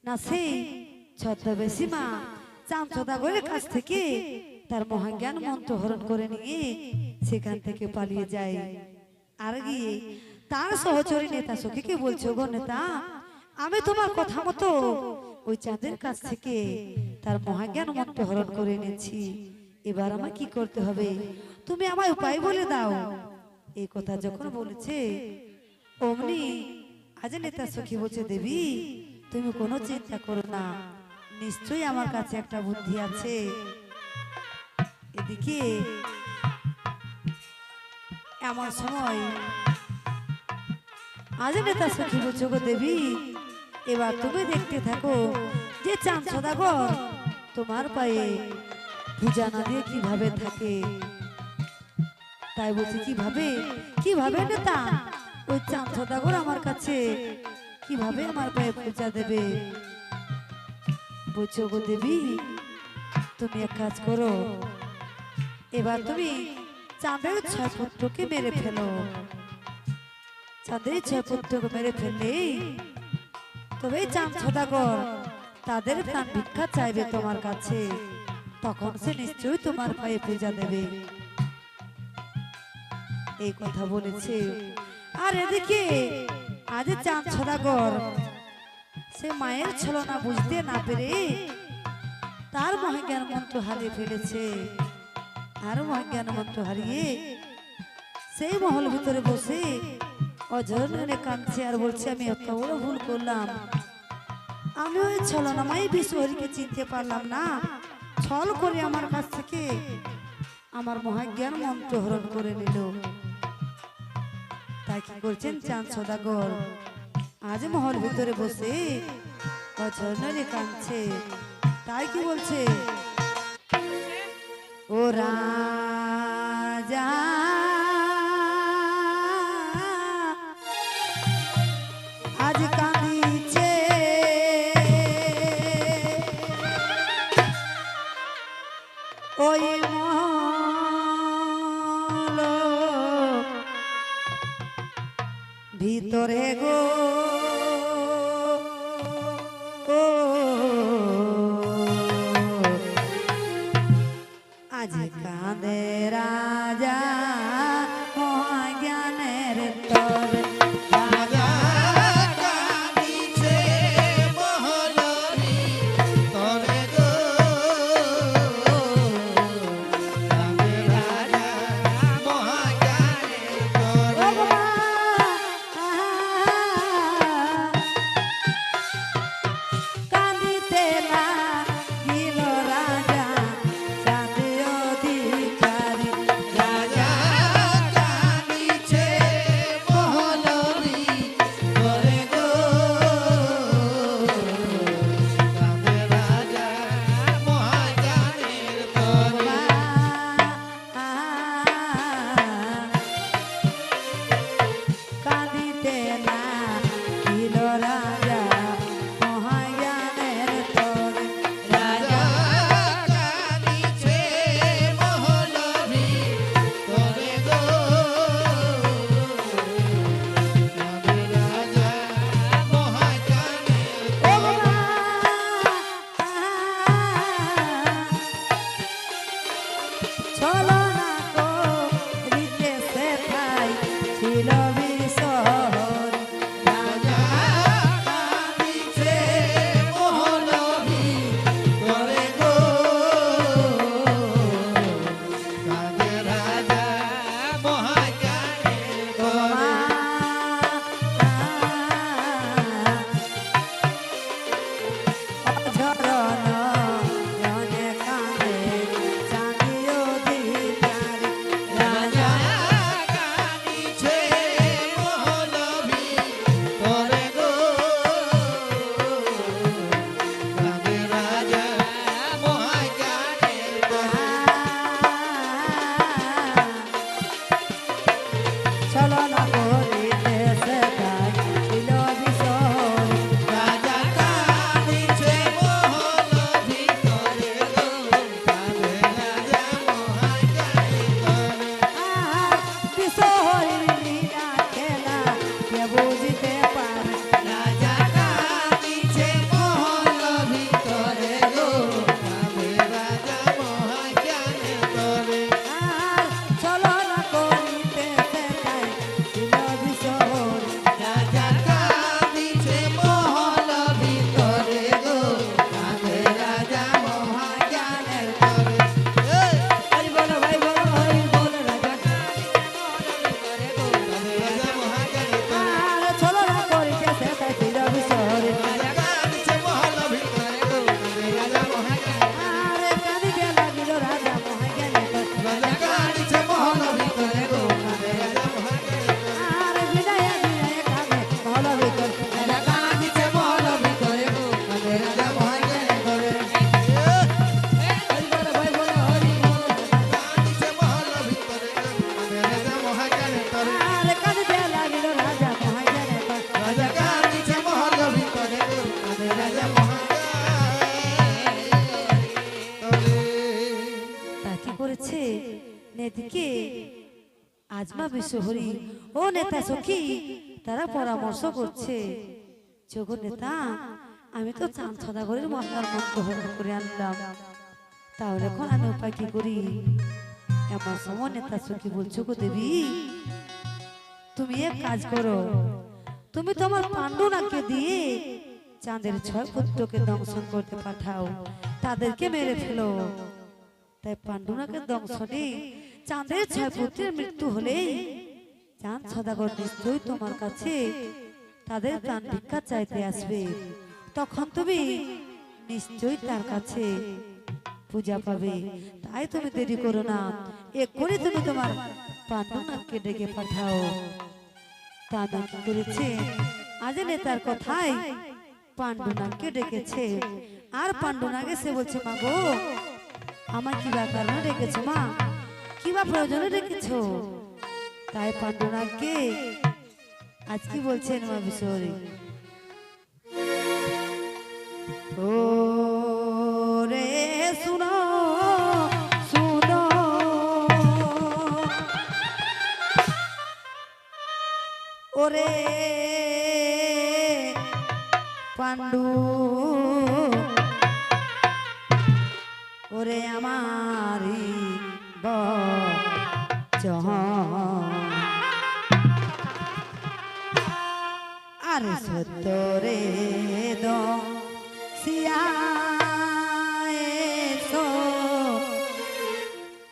না সেই ছদ্মবেশী মা চাঁদ সদাগরের কাছ থেকে তার মহাজ্ঞান মন্ত্র হরণ করে নিয়ে সেখান থেকে পালিয়ে যায়। আর গিয়ে তার সহচরী নেতা সখীকে বলছো, গো নেতা, আমি তোমার কথা মতো ওই চাঁদের কাছ থেকে তার মহাজ্ঞান মন্ত্র হরণ করে এনেছি। এবার আমার কি করতে হবে, তুমি আমায় উপায় বলে দাও। এই কথা যখন বলেছে অমনি আজ নেতা সখী বলছে, দেবী তুমি কোনো চিন্তা করো না, নিশ্চয়ই আমার কাছে একটা বুদ্ধি আছে। এদিকে এমন সময় আজ নেতা সখী বলছে, গো দেবী এবার তুমি দেখতে থাকো যে চাঁদ সদাগর তোমার পায়ে পূজা না দিয়ে কিভাবে থাকে। তাই বলছি, কিভাবে কিভাবে নেতা ওই চাঁদ সদাগর আমার কাছে কিভাবে আমার পায়ে পূজা দেবে। বলছো, গো দেবী তুমি এক কাজ করো, এবার তুমি চাঁদের 6 পুত্রকে মেরে ফেলো। চাঁদের 6 পুত্রকে মেরে ফেললে তবে চাঁদ সদাগর তাদের প্রাণ ভিক্ষা চাইবে তোমার কাছে, তখন সে নিশ্চয়ই তোমার পায়ে পূজা দেবে। এই কথা বলেছে। আর এদিকে আজ চাঁদ সদাগর সে মায়ের ছলনা বুঝতে না পেরে তার মহাজ্ঞান মন্ত্র হারিয়ে ফেলেছে। আর মহাজ্ঞান মন্ত্র হারিয়ে সেই মহল ভিতরে বসে অঝরনে কাঁদছে আর বলছে, আমি এত বড় ভুল করলাম, আমি ওই ছলনাময় বিশ্বহরিকে চিনতে পারলাম না, ছল করে আমার কাছ থেকে আমার মহাজ্ঞান মন্ত্র হরণ করে নিল। তাই কি করছেন চাঁদ সদাগর আজ মহল ভিতরে বসে অঝরনে কাঁদছে। তাই কি বলছে, ও রাজা আজ কাঁদিছে ওই মহল ভিতরে গো, আজ কাঁদে এদিকে আজমা বিশ্বহরি ও নেতা সখী তারা পরামর্শ করছে, যোগ নেতা আমি তো চাঁদ সদাগরের মহলার মন্ত্র হরণ করে আনলাম, তাহলে এখন আমি উপায় কি করি? এমন সময় নেতা সখী বলছো গো দেবী, তুমি এক কাজ করো, তুমি তোমার পাণ্ডুনাকে দিয়ে চাঁদের 6 পুত্রকে দংশন করতে পাঠাও, তাদেরকে মেরে ফেলো। তাই পাণ্ডুনাকে দংশনে চাঁদের 6 পুত্রের মৃত্যু হলে চাঁদ সদাগর নিশ্চয়ই তোমার কাছে তাদের প্রাণ ভিক্ষা চাইতে আসবে, তখন তুমি নিশ্চয়ই তার কাছে পূজা পাবে। তাই তুমি দেরি করো না, এক্ষুনি তুমি তোমার পাণ্ডুনাকে ডেকে পাঠাও। তা না কি করেছে, আজ নেতার কথায় পাণ্ডুনাকে ডেকেছে, আর পাণ্ডুনাকে সে বলছে মা গো আমার কিবা কারণে ডেকেছো মা, কিবা প্রয়োজনে ডেকেছো? তাই পাণ্ডুনাকে আজ কি বলছেন মা বিশ্বহরি, ও রে শুনো শুনো ওরে পাণ্ডু, ওরে আমারি বচন, আর সত্যরে দো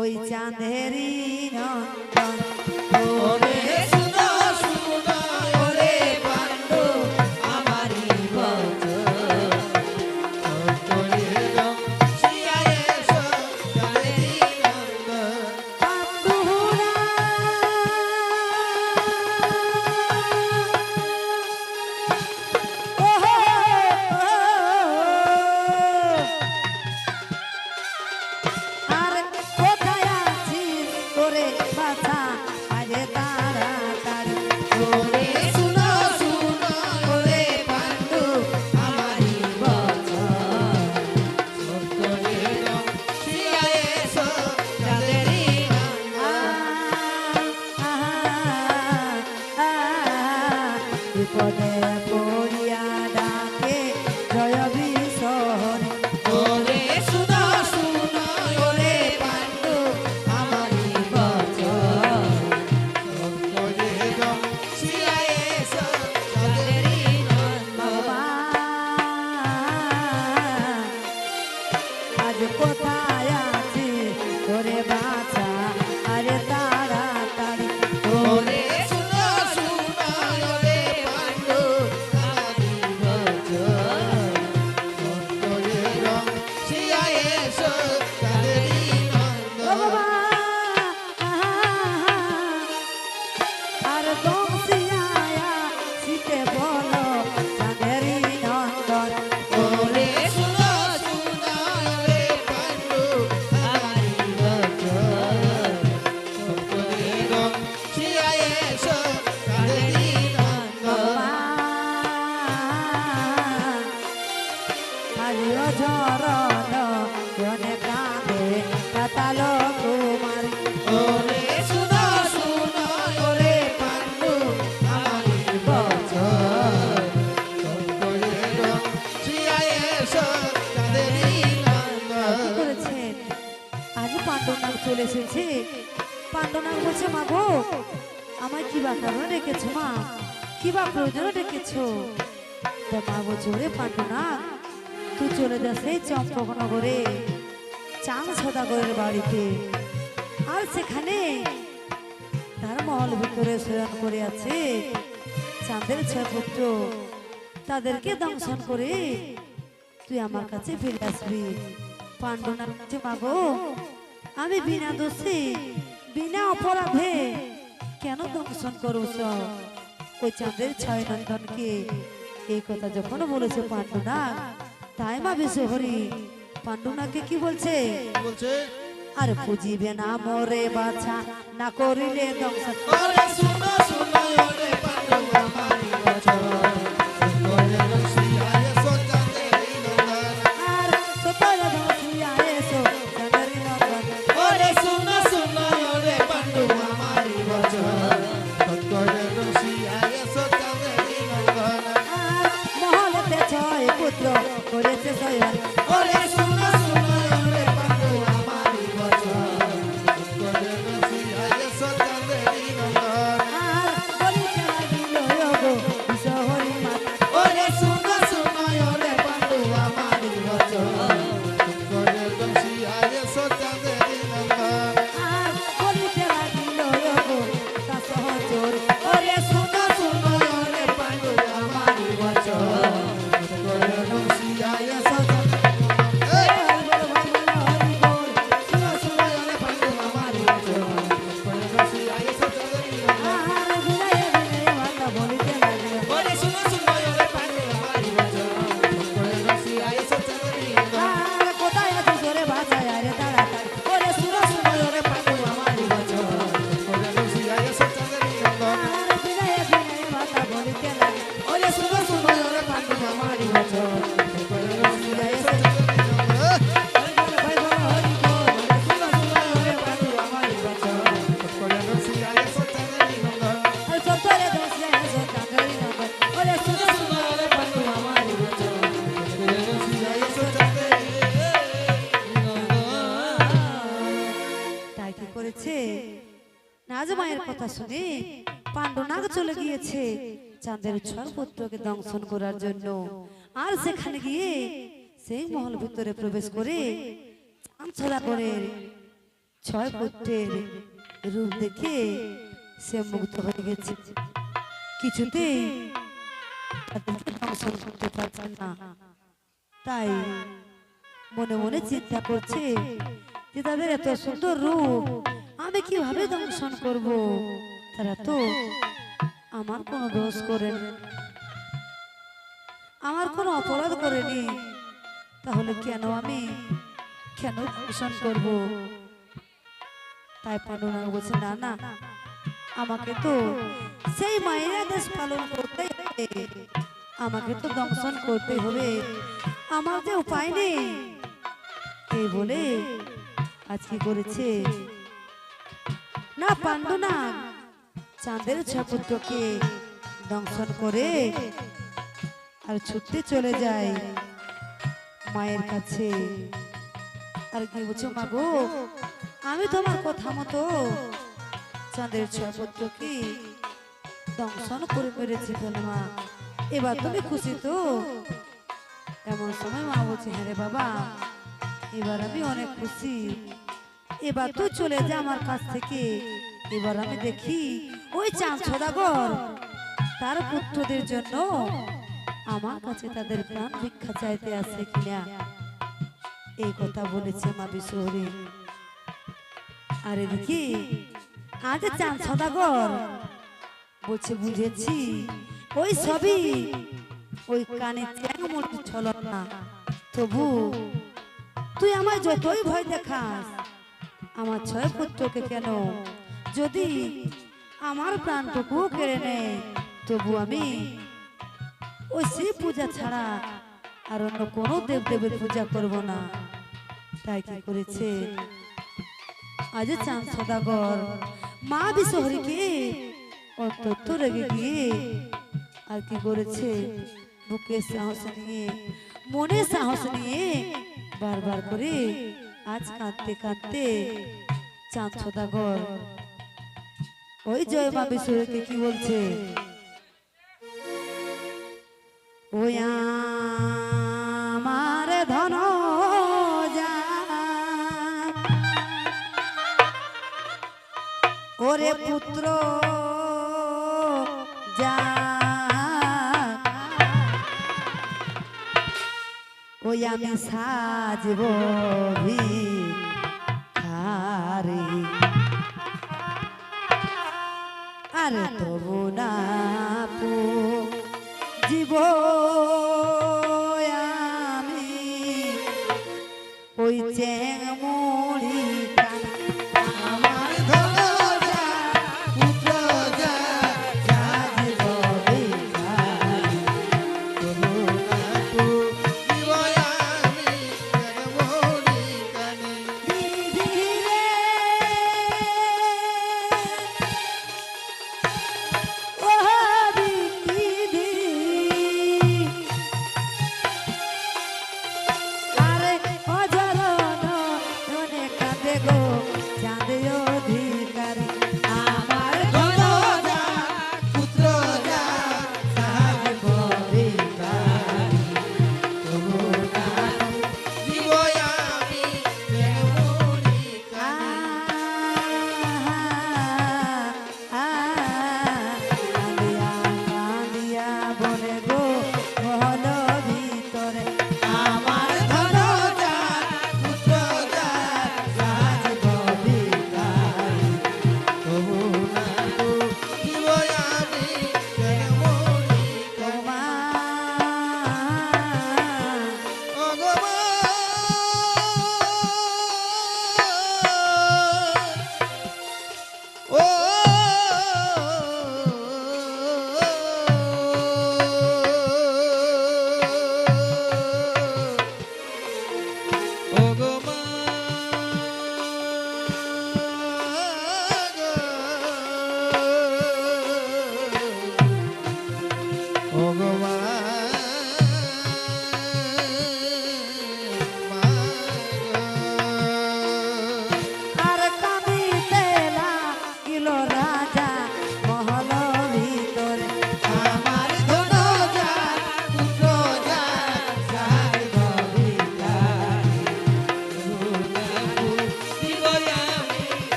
ওই চাঁদেরি নন্দন, ওরে শুনো শুনো ওরে পাণ্ডু আমারি বচন, বিপদে পড়িয়া ডাকে জয় বিশ্বহরি, ওরে শুনো শুনো ওরে পাণ্ডু আমারি বচন, আজ কোথায় আছি তোরে বাছা, আরে তাড়াতাড়ি ওরে চলে এসেছে। পাণ্ডনাগ বলছে মা গো আমায় কিবা কারণে ডেকেছো মা, কিবা প্রয়োজনে ডেকেছো? তা মা বলছে ওরে পাণ্ডনাগ তুই চলে যাস এই চম্পকনগরে চাঁদ সদাগরের বাড়িতে, আর সেখানে তার মহল ভিতরে শয়ন করে আছে চাঁদের 6 পুত্র, তাদেরকে দংশন করে তুই আমার কাছে ফিরে আসবি। পাণ্ডনাগ বলছে মা গো আমি বিনা দোষে বিনা অপরাধে কেন দংশন করছ ওই চাঁদের 6 নন্দনকে? এই কথা যখন বলেছে পাণ্ডনাগ, তাই মা বিশ্বহরি পাণ্ডনাগকে কি বলছে, আর পুজিবে না মোরে বাছা না করিলে দংশন, আর ছয় পুত্র করেছে শয়ন ওরে শুনো শুনো ওরে পান্ডু আমারই বচন করে বসিয়াছ চাঁদেরি নন্দন আর বলিতে লাগিল গো বিশ্বহরি মাতা ওরে শুনো শুনো ওরে পান্ডু আমারই বচন করে বসিয়াছ চাঁদেরি নন্দন আর বলিতে লাগিল গো তা সহচর ওরে শুনো শুনো ওরে পান্ডু আমারই বচন করে বসিয়াছ মায়ের কথা শুনে পাণ্ডনাগ চলে গিয়েছে চাঁদের ছয় পুত্রকে দংশন করার জন্য। আর সেখানে গিয়ে সেই মহল ভিতরে প্রবেশ করে চাঁদছড়া করে ছয় পুত্রের রূপ দেখে সে মুগ্ধ হয়ে গেছে। কিছুতেই তাদেরকে দংশন করতে পারছেন না, তাই মনে মনে চিন্তা করছে যে তাদের এত সুন্দর রূপ আমি কিভাবে দংশন করব? তারা তো আমার কোনো দোষ করেনি, আমার কোনো অপরাধ করেনি, তাহলে কেন আমি দংশন করব? তাই পাণ্ডনাগ বলছে, না না, আমাকে তো সেই মায়ের আদেশ পালন করতে হবে, আমাকে তো দংশন করতে হবে, আমার যে উপায় নেই। এই বলে আজ কি করেছে না, পাণ্ডনাগ চাঁদের ছয় পুত্রকে দংশন করে আর ছুটতে চলে যায় মায়ের কাছে। আর কি বলছো, মা গো, আমি তোমার কথা মতো চাঁদের ছয় পুত্রকে দংশন করে পেরেছি তো মা, এবার তুমি খুশি তো? এমন সময় মা বলছে, হ্যাঁ রে বাবা, এবার আমি অনেক খুশি, এবার তুই চলে যা আমার কাছ থেকে, এবার আমি দেখি ওই চাঁদ সদাগর তার পুত্রদের জন্য আমার কাছে তাদের প্রাণ ভিক্ষা চাইতে আসে কিনা। এই কথা বলেছে মা বিশ্বহরী। আর এদিকে আজ চাঁদ সদাগর বলছে, বুঝেছি, ওই সবই ওই কানে চ্যাংমুড়ি ছলনা, তবু তুই আমায় যতই ভয় দেখাস, আমার ছয় পুত্রকে কেন যদি আমার প্রাণটুকু কেড়ে নেয়, তবু আমি ওই শিব পূজা ছাড়া আর অন্য কোনো দেবদেবের পূজা করব না। তাই কি করেছে আজ চাঁদ সদাগর মা বিশ্বহরীকে অত্যন্ত রেগে গিয়ে আর কি করেছে, বুকে সাহস নিয়ে, মনে সাহস নিয়ে বারবার করে আজ কাঁদতে কাঁদতে চাঁদ সদাগর ওই জয় মা বিশ্বহরীকে কি বলছে, ওই আমার ধন ওরে পুত্র যা, ওই আমি সাজব ভিখারি, আরে তবু না জীব আমি ওই চ্যাংমুড়ি আমার ধন যা পুত্র যা সাজব ভিখারি, তবু না তু জীবয় আমি চ্যাংমুড়ি কানি। ধীরে ও বিধি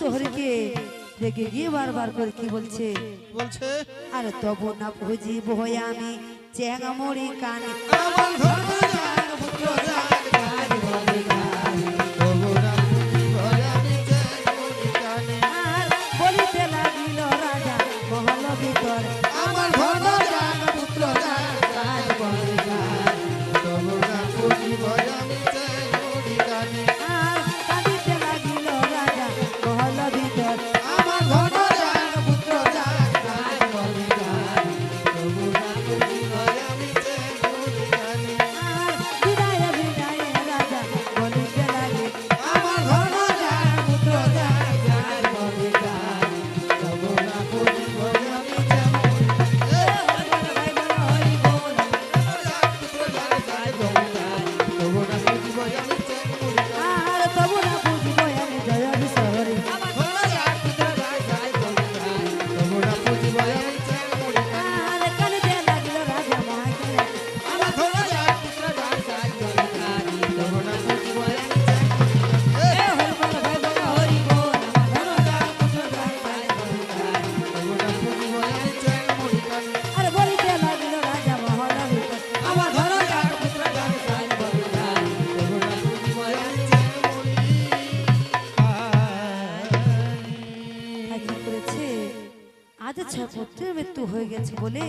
শহরকে দেখে গিয়ে বারবার করে কি বলছে, বলছে আর তবু না বুঝিব আমি চ্যাংমুড়ি কানে। আমার ধর্ম যাক পুত্র যাক গান বলে গান তবু না বুঝিব আমি চ্যাংমুড়ি কানে। আর বলিতে লাগিল রাজা মহল ভিতর, আমার ধর্ম যাক পুত্র যাক গান বলে গান তবু না বুঝিব আমি চ্যাংমুড়ি কানে। আর কাঁদিতে লাগিল রাজা মহল ভিতর, আমার ধর্ম যাক পুত্র যাক গান বলে গান তবু না বুঝিব আমি চ্যাংমুড়ি কানে। আর বিদায় বিদায় রাজা বলিতে লাগে, আমার ধর্ম যাক পুত্র যাক গান বলে গান তবু না বুঝিব আমি চ্যাংমুড়ি কানে। ভাই বলো হরি বল। আর তবু না বুঝিব আমি জয় বিশহরে। আর কাঁদিতে লাগিল রাজা মহাজ্ঞানে, হরি বল ভাই বলো হরি বল। আর বলিতে লাগিল রাজা মহল ভিতর, কি করেছে আজ পুত্রের মৃত্যু হয়ে গেছে বলে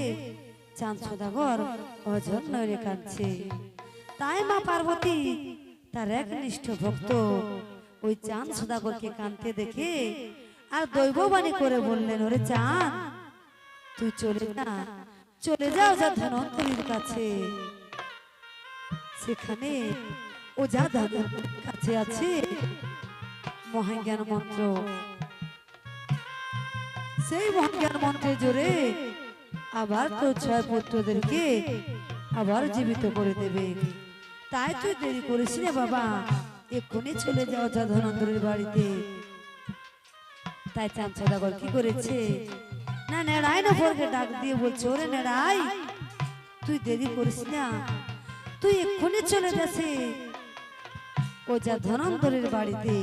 চাঁদ সদাগর অঝর নইরে কাঁদছে। তাই মা পার্বতী তার একনিষ্ঠ ভক্ত ওই চাঁদ সদাগরকে কাঁদতে দেখে আর দৈববাণী করে বললেন, ওরে চাঁদ তুই চলে যা, চলে যাও যা ধনন্তরীর কাছে, সেখানে ও যা দাদার কাছে আছে মহাজ্ঞান মন্ত্র, সেই মহাজ্ঞান মন্ত্রের জোরে আবার তোর 6 পুত্রদেরকে আবার জীবিত করে দেবে। তাই তুই দেরি করিস না বাবা, এক্ষুনি চলে যাও যা ধনন্তরীর বাড়িতে। তাই চাঁদ সদাগর কি করেছে না নেড়াই না ফোরকে ডাক দিয়ে বলছে, ওরে নেড়াই তুই দেরি করিস না, তুই এক্ষুনি চলে যাচ্ছে ও যা ধনন্তরীর বাড়িতে,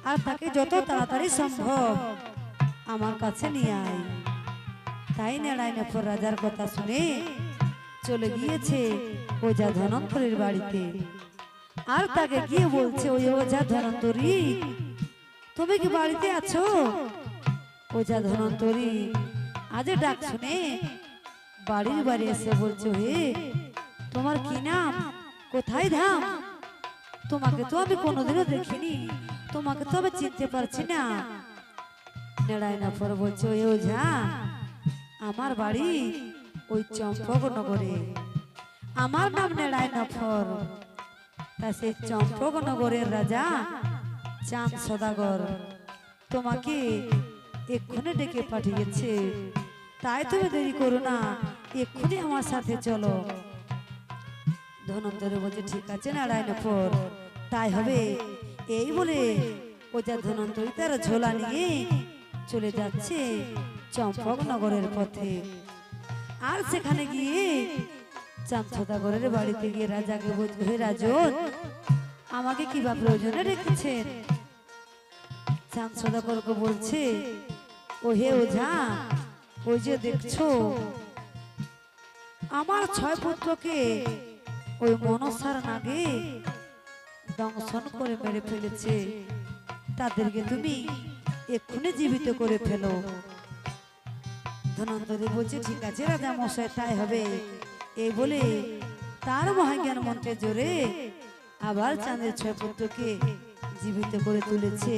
আর তাকে যত তাড়াতাড়ি সম্ভব আমার কাছে নিয়ে আয়। তাই নেড়াই নফর রাজার কথা শুনে চলে গিয়েছে ও যা ধনন্তরীর বাড়িতে। আর তাকে গিয়ে বলছে, ওই ও যা ধনন্তরী তুমি কি বাড়িতে আছো? ও যা ধনন্তরী আজ ডাক শুনে বাড়ির বাড়ি এসে বলছে, হে তোমার কি নাম, কোথায় ধাম? তোমাকে তো আমি কোনোদিনও দেখিনি, তোমাকে তো আমি চিনতে পারছি না। নেড়াই নফর বলছে, ওই ওঝা আমার বাড়ি ওই চম্পকনগরে, আমার নাম নেড়াই নফর। তা সেই চম্পকনগরের রাজা চাঁদ সদাগর তোমাকে এক্ষুনি ডেকে পাঠিয়েছে, তাই তুমি দেরি করো না, এক্ষুনি আমার সাথে চলো। ধনন্তরী বলছে, ঠিক আছে নেড়াই নফর তাই হবে। এই বলে ও যা ধনন্তরী তার ঝোলা নিয়ে চলে যাচ্ছে চম্পকনগরের পথে। আর সেখানে গিয়ে চাঁদ সদাগরের বাড়িতে গিয়ে রাজাকে বলছে, হে রাজন আমাকে কিবা প্রয়োজনে রেখেছেন? চাঁদ সদাগরকে বলছে, ও হে ওঝা ওই যে দেখছো আমার 6 পুত্রকে ওই মনসার নাগে দংশন করে মেরে ফেলেছে, তাদেরকে তুমি এক্ষুনি জীবিত করে ফেলো। ধনন্তরী বলছে, ঠিক আছে রাজা মশাই তাই হবে। এই বলে তার মহাজ্ঞান মন্ত্রের জোরে আবার চাঁদের 6 পুত্রকে জীবিত করে তুলেছে।